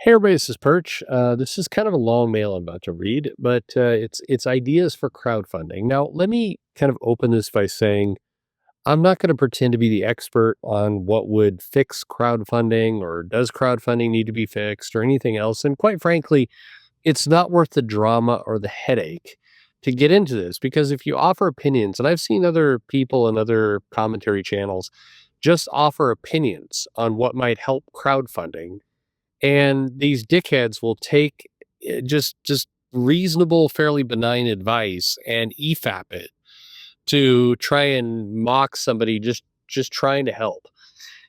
Hey everybody, this is Perch. This is kind of a long mail I'm about to read, but it's ideas for crowdfunding. Now, let me kind of open this by saying I'm not going to pretend to be the expert on what would fix crowdfunding or does crowdfunding need to be fixed or anything else. And quite frankly, it's not worth the drama or the headache to get into this because if you offer opinions, and I've seen other people and other commentary channels just offer opinions on what might help crowdfunding, and these dickheads will take just reasonable, fairly benign advice and EFAP it to try and mock somebody just trying to help.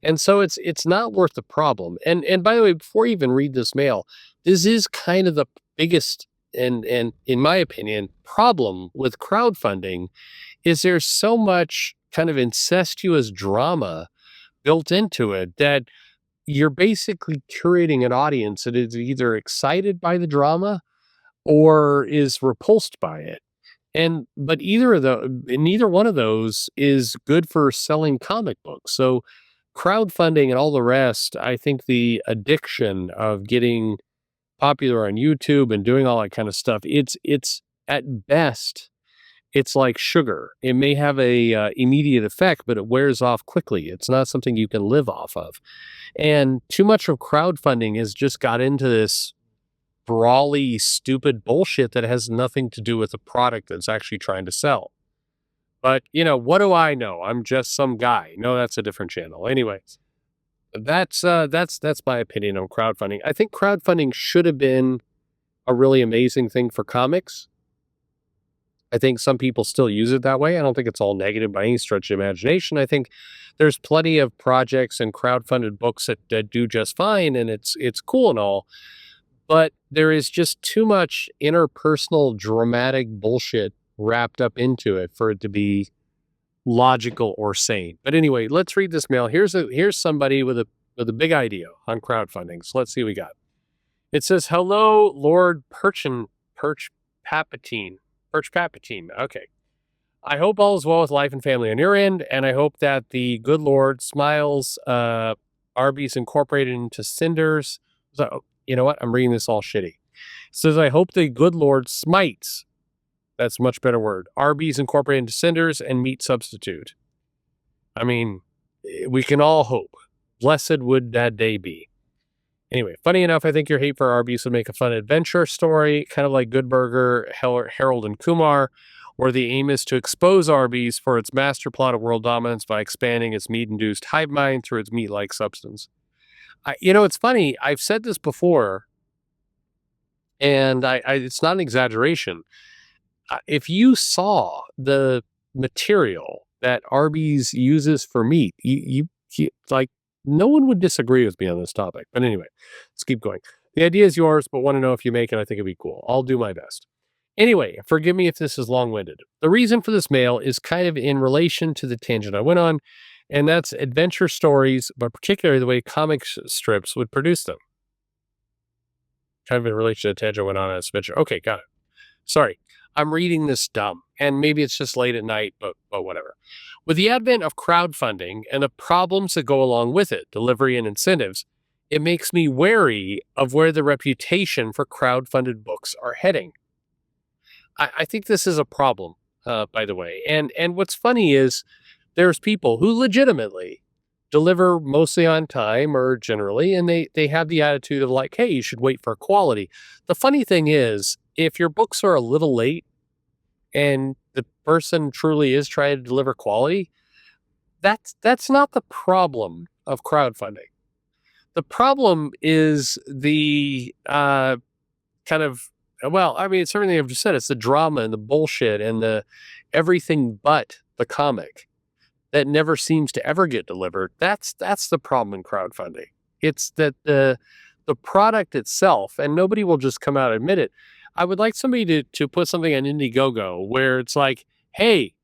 And so it's not worth the problem. And by the way, before you even read this mail, this is kind of the biggest and in my opinion, problem with crowdfunding is there's so much kind of incestuous drama built into it that you're basically curating an audience that is either excited by the drama or is repulsed by it. And but neither one of those is good for selling comic books. So crowdfunding and all the rest, I think the addiction of getting popular on YouTube and doing all that kind of stuff, it's at best it's like sugar. It may have a immediate effect, but it wears off quickly. It's not something you can live off of. And too much of crowdfunding has just got into this brawly, stupid bullshit that has nothing to do with the product that's actually trying to sell. But, what do I know? I'm just some guy. No, that's a different channel. Anyways, that's my opinion on crowdfunding. I think crowdfunding should have been a really amazing thing for comics. I think some people still use it that way. I don't think it's all negative by any stretch of imagination. I think there's plenty of projects and crowdfunded books that do just fine, and it's cool and all. But there is just too much interpersonal dramatic bullshit wrapped up into it for it to be logical or sane. But anyway, let's read this mail. Here's somebody with a big idea on crowdfunding. So let's see what we got. It says, "Hello, Lord Perch Papatine. Perch Papatine. Okay. I hope all is well with life and family on your end, and I hope that the good Lord smiles Arby's Incorporated into cinders." So, you know what? I'm reading this all shitty. It says, "I hope the good Lord smites." That's a much better word. Arby's Incorporated into cinders and meat substitute. I mean, we can all hope. Blessed would that day be. Anyway, funny enough, I think your hate for Arby's would make a fun adventure story, kind of like Good Burger, Harold and Kumar, where the aim is to expose Arby's for its master plot of world dominance by expanding its meat-induced hive mind through its meat-like substance. It's funny. I've said this before, and it's not an exaggeration. If you saw the material that Arby's uses for meat, you like, no one would disagree with me on this topic. But anyway, let's keep going. The idea is yours, but want to know if you make it. I think it'd be cool. I'll do my best. Anyway, forgive me if this is long-winded. The reason for this mail is kind of in relation to the tangent I went on, and that's adventure stories, but particularly the way comic strips would produce them. Kind of in relation to the tangent I went on as adventure. Okay, got it. Sorry, I'm reading this dumb, and maybe it's just late at night, but whatever. With the advent of crowdfunding and the problems that go along with it, delivery and incentives, it makes me wary of where the reputation for crowdfunded books are heading. I think this is a problem, by the way. And what's funny is there's people who legitimately deliver mostly on time or generally, and they have the attitude of like, hey, you should wait for quality. The funny thing is, if your books are a little late and the person truly is trying to deliver quality, that's not the problem of crowdfunding. The problem is the kind of, well, I mean, it's everything I've just said. It's the drama and the bullshit and the everything but the comic that never seems to ever get delivered. That's the problem in crowdfunding. It's that the product itself, and nobody will just come out and admit it. I would like somebody to put something on Indiegogo where it's like, hey,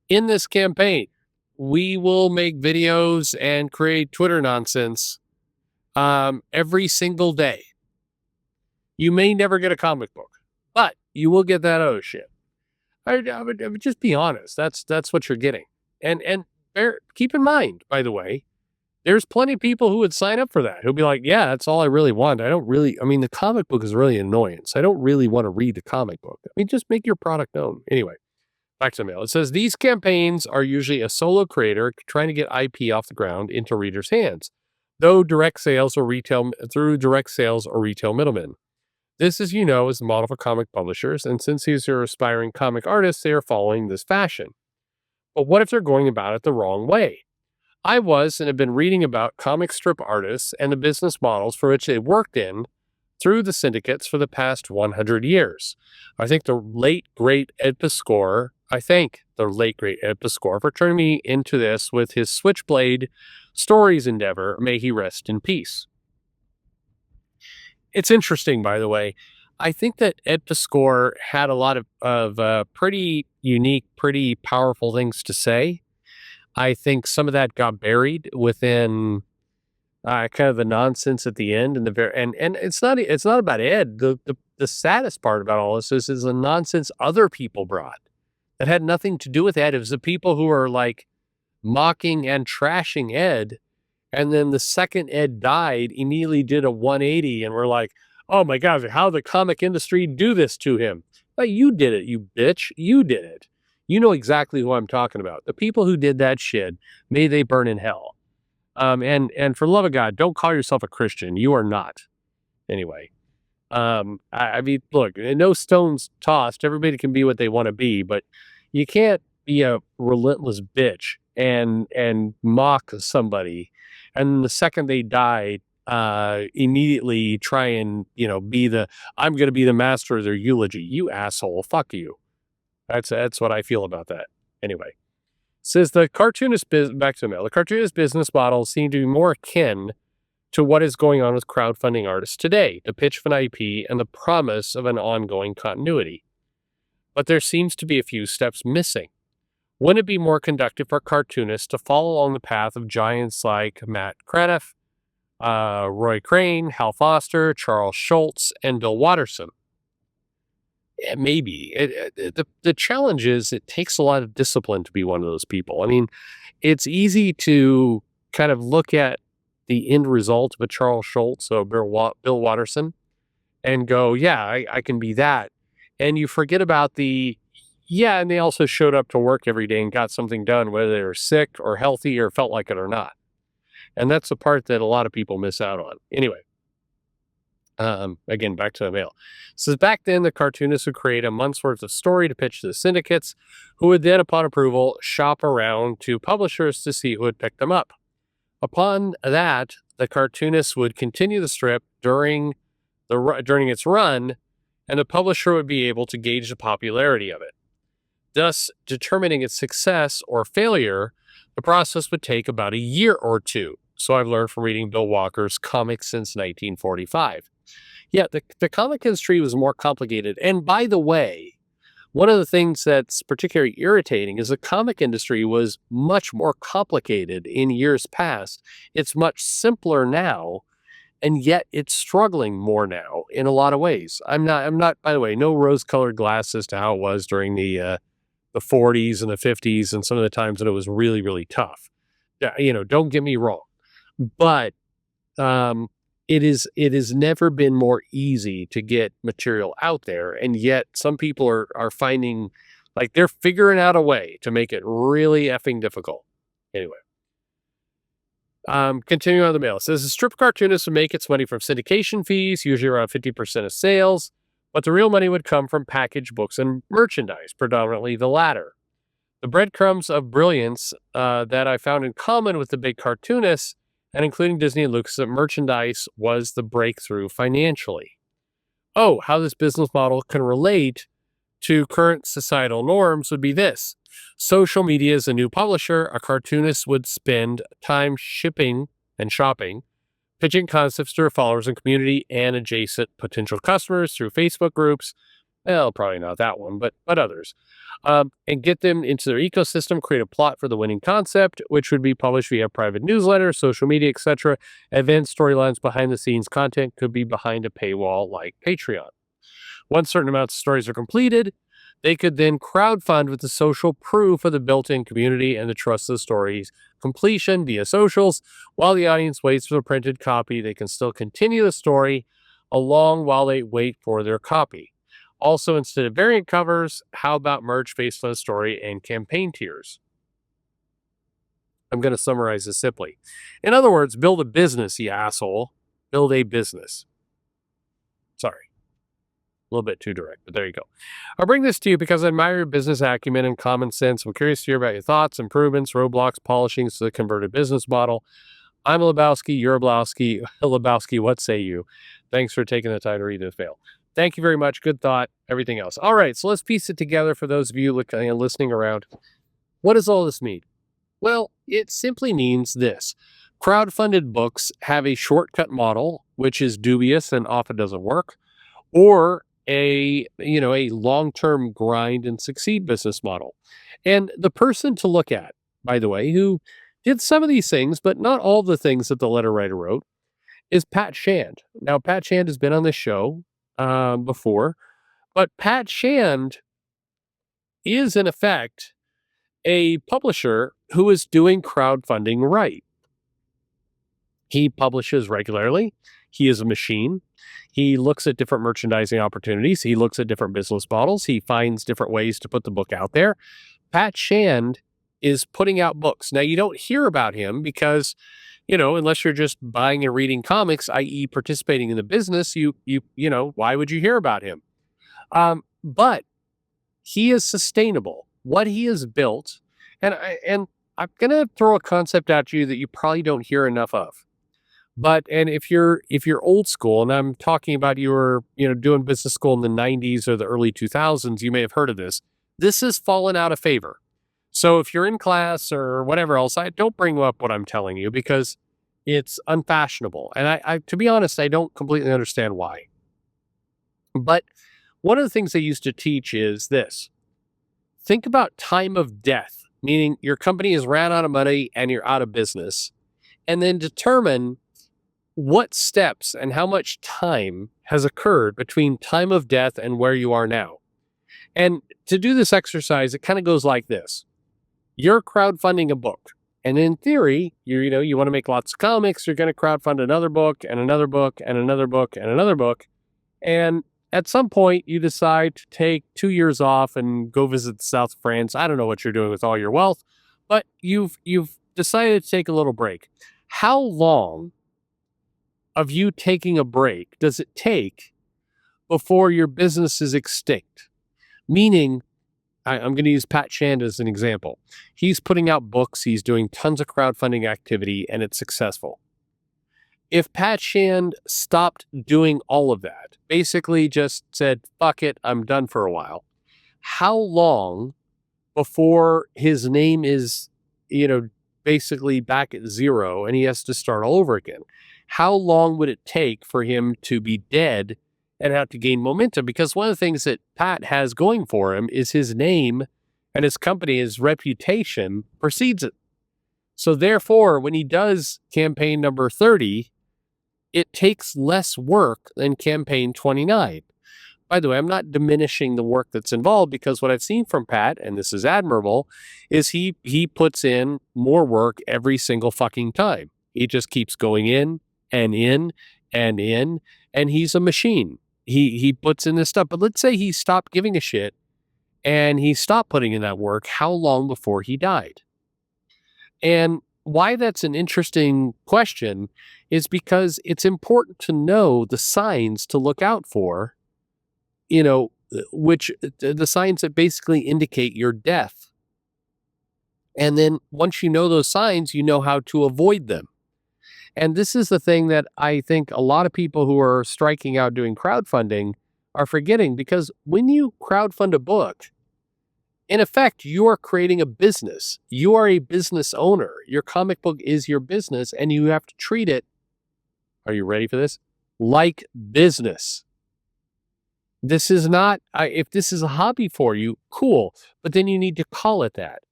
in this campaign, we will make videos and create Twitter nonsense every single day. You may never get a comic book, but you will get that other shit. I would just be honest. That's what you're getting. And keep in mind, by the way, There's plenty of people who would sign up for that. Who'll be like, yeah, that's all I really want. I mean, the comic book is really annoying. So I don't really want to read the comic book. I mean, just make your product known. Anyway, back to the mail. It says these campaigns are usually a solo creator trying to get IP off the ground into readers' hands, through direct sales or retail middlemen. This, as you know, is the model for comic publishers, and since these are aspiring comic artists, they are following this fashion. But what if they're going about it the wrong way? I was and have been reading about comic strip artists and the business models for which they worked in through the syndicates for the past 100 years. I thank the late, great Ed Piscor for turning me into this with his Switchblade Stories endeavor. May he rest in peace. It's interesting, by the way. I think that Ed Piscor had a lot of pretty unique, pretty powerful things to say. I think some of that got buried within kind of the nonsense at the end, and it's not about Ed. The saddest part about all this is the nonsense other people brought that had nothing to do with Ed. It was the people who are like mocking and trashing Ed, and then the second Ed died, immediately did a 180, and we're like, oh my God, how the comic industry do this to him? Well, you did it, you bitch. You did it. You know exactly who I'm talking about. The people who did that shit, may they burn in hell. And for the love of God, don't call yourself a Christian. You are not. Anyway, I mean, look, no stones tossed. Everybody can be what they want to be, but you can't be a relentless bitch and mock somebody, and the second they die, immediately try and I'm going to be the master of their eulogy. You asshole! Fuck you. That's what I feel about that. Anyway, says the cartoonist back to the mail. The cartoonist business models seem to be more akin to what is going on with crowdfunding artists today, the pitch of an IP and the promise of an ongoing continuity. But there seems to be a few steps missing. Wouldn't it be more conducive for cartoonists to follow along the path of giants like Matt Craddock, Roy Crane, Hal Foster, Charles Schultz, and Bill Watterson? Yeah, maybe. The challenge is it takes a lot of discipline to be one of those people. I mean, it's easy to kind of look at the end result of a Charles Schultz or Bill Watterson and go, yeah, I can be that. And you forget about and they also showed up to work every day and got something done, whether they were sick or healthy or felt like it or not. And that's the part that a lot of people miss out on. Anyway. Again, back to the mail. So back then, the cartoonists would create a month's worth of story to pitch to the syndicates, who would then, upon approval, shop around to publishers to see who would pick them up. Upon that, the cartoonist would continue the strip during its run, and the publisher would be able to gauge the popularity of it. Thus, determining its success or failure, the process would take about a year or two. So I've learned from reading Bill Walker's Comics Since 1945. Yeah, the comic industry was more complicated. And by the way, one of the things that's particularly irritating is the comic industry was much more complicated in years past. It's much simpler now, and yet it's struggling more now in a lot of ways. I'm not, by the way, no rose-colored glasses to how it was during the 40s and the 50s and some of the times that it was really, really tough. Don't get me wrong. But it has never been more easy to get material out there, and yet some people are finding like they're figuring out a way to make it really effing difficult. Anyway, continuing on the mail, it says the strip cartoonist would make its money from syndication fees, usually around 50% of sales, but the real money would come from packaged books and merchandise, predominantly the latter. The breadcrumbs of brilliance that I found in common with the big cartoonists, and including Disney and Lucas, that merchandise was the breakthrough financially. Oh, how this business model can relate to current societal norms would be this. Social media is a new publisher. A cartoonist would spend time shipping and shopping, pitching concepts to their followers and community and adjacent potential customers through Facebook groups. Well, probably not that one, but others. And get them into their ecosystem, create a plot for the winning concept, which would be published via private newsletter, social media, etc. Events, storylines, behind-the-scenes content could be behind a paywall like Patreon. Once certain amounts of stories are completed, They could then crowdfund with the social proof of the built-in community and the trust of the story's completion via socials. While the audience waits for the printed copy, they can still continue the story along while they wait for their copy. Also, instead of variant covers, how about merch based on the story and campaign tiers? I'm going to summarize this simply. In other words, build a business, you asshole. Build a business. Sorry. A little bit too direct, but there you go. I bring this to you because I admire your business acumen and common sense. I'm curious to hear about your thoughts, improvements, roadblocks, polishings to the converted business model. I'm Lebowski, you're Lebowski. Lebowski, what say you? Thanks for taking the time to read this fail. Thank you very much. Good thought. Everything else. All right, so let's piece it together for those of you listening around. What does all this mean? Well, it simply means this. Crowdfunded books have a shortcut model, which is dubious and often doesn't work, or a long-term grind and succeed business model. And the person to look at, by the way, who did some of these things, but not all the things that the letter writer wrote, is Pat Shand. Now, Pat Shand has been on this show before, but Pat Shand is, in effect, a publisher who is doing crowdfunding right. He publishes regularly. He is a machine. He looks at different merchandising opportunities. He looks at different business models. He finds different ways to put the book out there. Pat Shand is putting out books. Now, you don't hear about him because, unless you're just buying and reading comics, i.e. participating in the business, why would you hear about him? But he is sustainable. What he has built, and I'm going to throw a concept at you that you probably don't hear enough of. And if you're old school, and I'm talking about you were, doing business school in the 90s or the early 2000s, you may have heard of this. This has fallen out of favor. So if you're in class or whatever else, I don't bring up what I'm telling you because it's unfashionable. And I to be honest, I don't completely understand why. But one of the things they used to teach is this. Think about time of death, meaning your company has ran out of money and you're out of business, and then determine what steps and how much time has occurred between time of death and where you are now. And to do this exercise, it kind of goes like this. You're crowdfunding a book. And in theory, you want to make lots of comics. You're going to crowdfund another book and another book and another book and another book. And at some point, you decide to take 2 years off and go visit the south of France. I don't know what you're doing with all your wealth, but you've decided to take a little break. How long of you taking a break does it take before your business is extinct? Meaning, I'm going to use Pat Shand as an example. He's putting out books, he's doing tons of crowdfunding activity, and it's successful. If Pat Shand stopped doing all of that, basically just said, fuck it, I'm done for a while, how long before his name is, basically back at zero and he has to start all over again? How long would it take for him to be dead and have to gain momentum? Because one of the things that Pat has going for him is his name and his company, his reputation precedes it. So therefore, when he does campaign number 30, it takes less work than campaign 29. By the way, I'm not diminishing the work that's involved because what I've seen from Pat, and this is admirable, is he puts in more work every single fucking time. He just keeps going in and in and in, and he's a machine. He puts in this stuff. But let's say he stopped giving a shit and he stopped putting in that work. How long before he died? And why that's an interesting question is because it's important to know the signs to look out for, which the signs that basically indicate your death. And then once you know those signs, you know how to avoid them. And this is the thing that I think a lot of people who are striking out doing crowdfunding are forgetting, because when you crowdfund a book, in effect, you are creating a business. You are a business owner. Your comic book is your business, and you have to treat it, are you ready for this? Like business. This is not, if this is a hobby for you, cool, but then you need to call it that.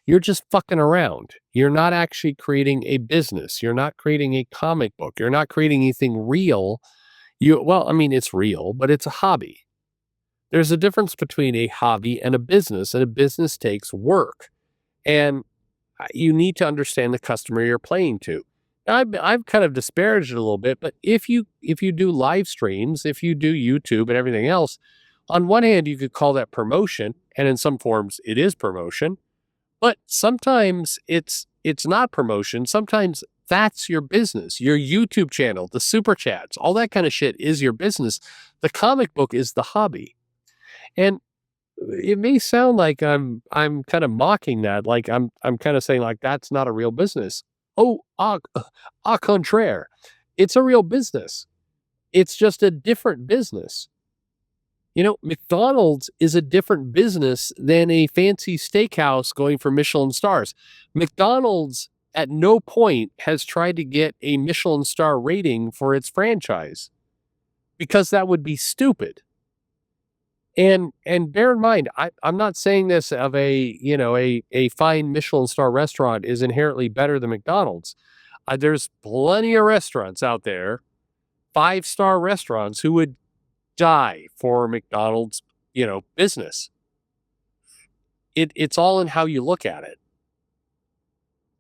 You're just fucking around. You're not actually creating a business. You're not creating a comic book. You're not creating anything real. It's real, but it's a hobby. There's a difference between a hobby and a business takes work. And you need to understand the customer you're playing to. I've kind of disparaged it a little bit, but if you do live streams, if you do YouTube and everything else, on one hand, you could call that promotion, and in some forms, it is promotion. But sometimes it's not promotion. Sometimes that's your business, your YouTube channel, the super chats, all that kind of shit is your business. The comic book is the hobby, and it may sound like I'm kind of mocking that, like I'm kind of saying like that's not a real business. Oh, au contraire, it's a real business. It's just a different business. McDonald's is a different business than a fancy steakhouse going for Michelin stars. McDonald's at no point has tried to get a Michelin star rating for its franchise because that would be stupid. And bear in mind, I'm not saying this of a fine Michelin star restaurant is inherently better than McDonald's. There's plenty of restaurants out there, 5-star restaurants, who would die for McDonald's, business. It's all in how you look at it.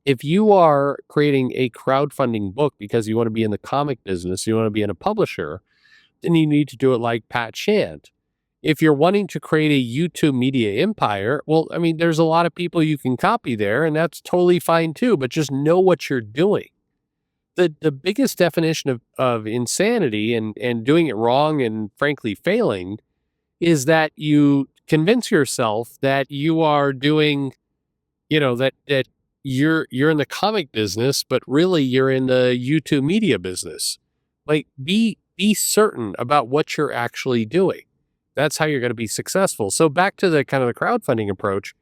If you are creating a crowdfunding book because you want to be in the comic business, you want to be in a publisher, then you need to do it like Pat Shand. If you're wanting to create a YouTube media empire, well, I mean, there's a lot of people you can copy there, and that's totally fine too, but just know what you're doing. The biggest definition of insanity and doing it wrong and frankly failing is that you convince yourself that you are doing, that you're in the comic business, but really you're in the YouTube media business. Like be certain about what you're actually doing. That's how you're going to be successful. So back to the kind of the crowdfunding approach.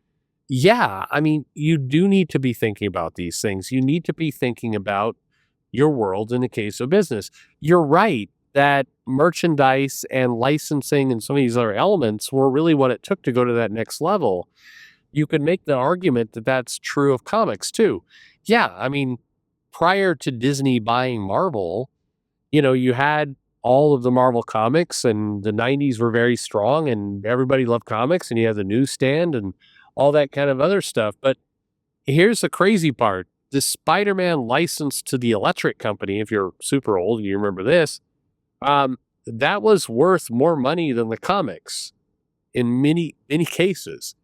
Yeah, I mean, you do need to be thinking about these things. You need to be thinking about your world in the case of business. You're right that merchandise and licensing and some of these other elements were really what it took to go to that next level. You could make the argument that that's true of comics too. Yeah, I mean, prior to Disney buying Marvel, you had all of the Marvel comics, and the 90s were very strong and everybody loved comics, and you had the newsstand and all that kind of other stuff. But here's the crazy part. The Spider-Man license to the Electric Company, if you're super old, you remember this, that was worth more money than the comics in many, many cases.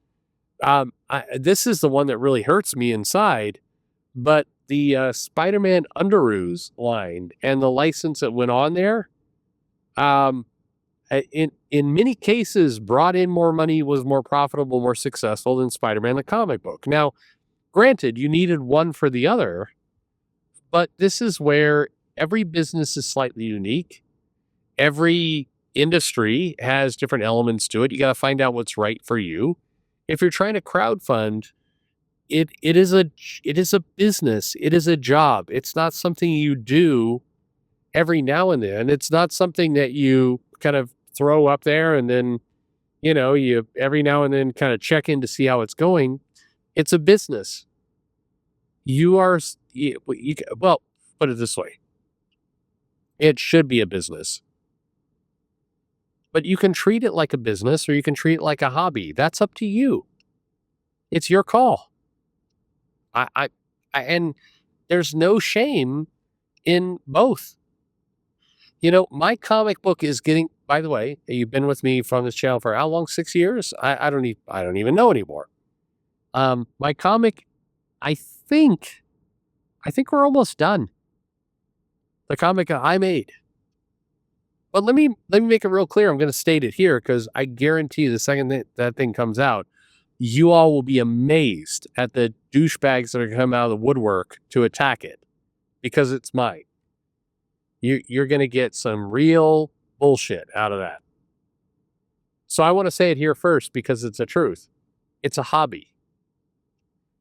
This is the one that really hurts me inside, but the Spider-Man Underoos line and the license that went on there, in many cases, brought in more money, was more profitable, more successful than Spider-Man the comic book. Now, granted, you needed one for the other, but this is where every business is slightly unique. Every industry has different elements to it. You got to find out what's right for you. If you're trying to crowdfund, it is a business. It is a job. It's not something you do every now and then. It's not something that you kind of throw up there and then, you every now and then kind of check in to see how it's going. It's a business. Well, put it this way. It should be a business. But you can treat it like a business or you can treat it like a hobby. That's up to you. It's your call. And there's no shame in both. My comic book is getting, by the way, you've been with me from this channel for how long? 6 years? I don't even know anymore. My comic, I think we're almost done. The comic I made. But let me make it real clear. I'm going to state it here because I guarantee the second that thing comes out, you all will be amazed at the douchebags that are going to come out of the woodwork to attack it because it's mine. You're going to get some real bullshit out of that. So I want to say it here first because it's the truth. It's a hobby.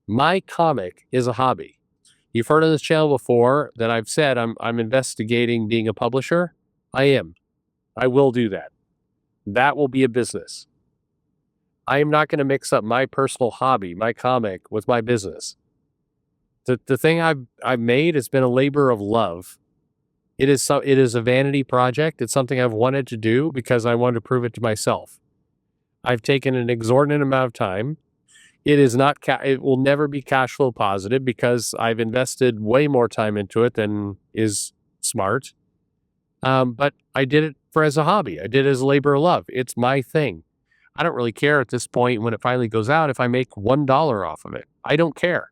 My comic is a hobby. You've heard on this channel before that I've said I'm investigating being a publisher. I am. I will do that. That will be a business. I am not going to mix up my personal hobby, my comic, with my business. The thing I've made has been a labor of love. It is a vanity project. It's something I've wanted to do because I wanted to prove it to myself. I've taken an exorbitant amount of time. It is not it will never be cash flow positive because I've invested way more time into it than is smart. But I did it for as a hobby. I did it as a labor of love. It's my thing. I don't really care at this point when it finally goes out if I make $1 off of it. I don't care.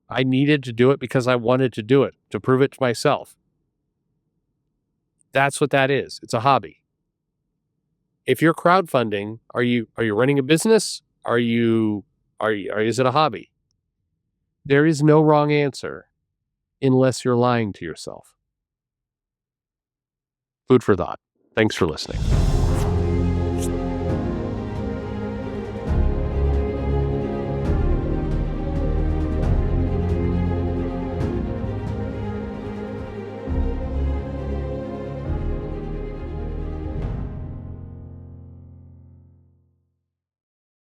I needed to do it because I wanted to do it, to prove it to myself. That's what that is. It's a hobby. If you're crowdfunding, are you running a business? Is it a hobby? There is no wrong answer unless you're lying to yourself. Food for thought. Thanks for listening.